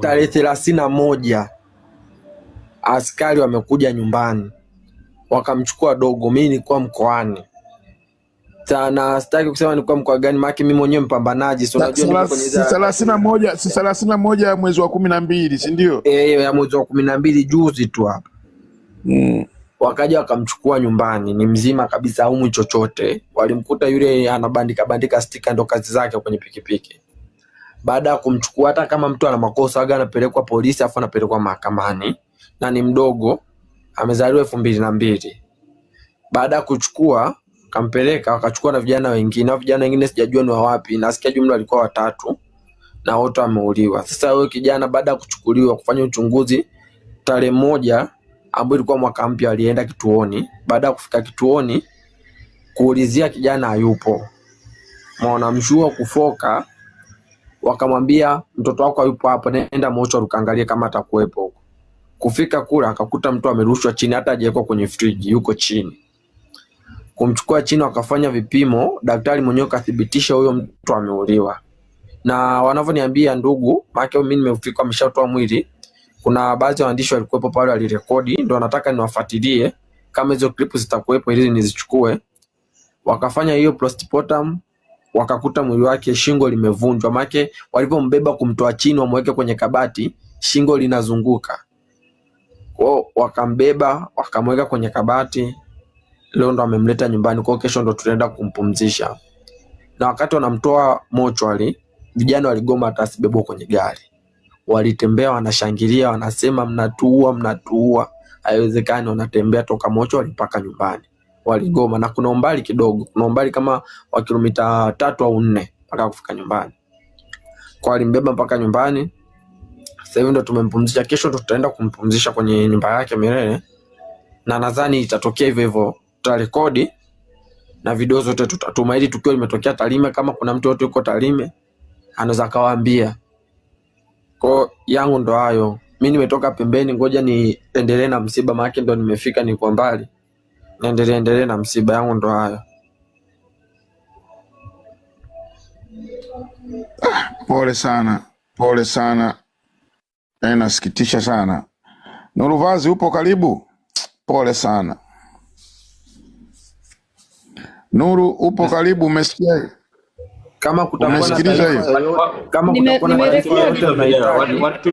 tarehe 31 askari wamekuja nyumbani wakamchukua dogo. Mimi nilikuwa mkoani sana, sitaki kusema nilikuwa mkoa gani, maana mimi mwenyewe mpambanaji, so unajua niko kwenye 31 ya mwezi wa 12, si ndio? Ya mwezi wa 12 juzi tu hapa. Wakaja wakamchukua nyumbani, ni mzima kabisa, haumwi chochote. Walimkuta yule anabandika stika, ndo kazi zake kwenye pikipiki. Baada ya kumchukua, hata kama mtu ana makosa aga anapelekwa polisi afu anapelekwa mahakamani, na ni mdogo, amezaliwa 2002. Baada ya kuchukua kampeleka, wakachukua na vijana wengine sijajua ni wapi, nasikia jumla walikuwa 3 na wote wameuliwa. Sasa wewe kijana, baada ya kuchukuliwa kufanya uchunguzi, tarehe 1 ambayo ilikuwa mwaka mpya, alienda kituoni. Baada ya kufika kituoni kuulizia kijana hayupo, maana mshua kufoka, wakamwambia mtoto wako hayupo hapo, nenda mochwari ukaangalie kama atakuwepo. Kufika kula akakuta mtu amerushwa chini, hata hajawekwa kwenye friji, yuko chini. Kumchukua chini, wakafanya vipimo, daktari mwenyewe kathibitisha huyo mtu ameuliwa. Na wanavyoniambia ndugu, maana mimi nimefika ameshatoa mwili, kuna baadhi ya waandishi walikuwepo pale walirekodi, ndio nataka niwafuatilie kama hizo clip zitakuwepo ili nizichukue. Wakafanya hiyo postmortem, wakakuta mwili wake shingo limevunjwa, maana walipombeba kumtoa chini wamweke kwenye kabati, shingo linazunguka. Kwa wakambeba wakamweka kwenye kabati. Leo ndo amemleta nyumbani, kwa kesho ndo tunaenda kumpumzisha. Na wakati wanamtoa mochwari, vijana waligoma hata asibebwe kwenye gari. Walitembea wanashangilia, wanasema mnatuua, haiwezekani. Wanatembea toka mochwari mpaka nyumbani, waligoma. Na kuna umbali kidogo, kuna umbali kama wa kilomita 3 au 4 mpaka kufika nyumbani. Kwa walimbeba mpaka nyumbani. Sasa hivi ndo tumempumzisha, kesho ndo tutaenda kumpumzisha kwenye nyumba yake milele. Na nadhani itatokea hivyo hivyo, tutarekodi na video zote tutatuma, ili tukio limetokea Tarime, kama kuna mtu yote yuko Tarime anaweza kawaambia. Kwa yangu ndo hayo, mimi nimetoka pembeni, ngoja niendelee na msiba, maana ndo nimefika, niko mbali, niendelee na msiba. Yangu ndo hayo. Pole sana, nasikitisha sana. Nuruvazi, upo karibu? Pole sana Nuru, upo karibu? Umesikia kama kutakuwa na taarifa yoyote? Kama kutakuwa na taarifa yoyote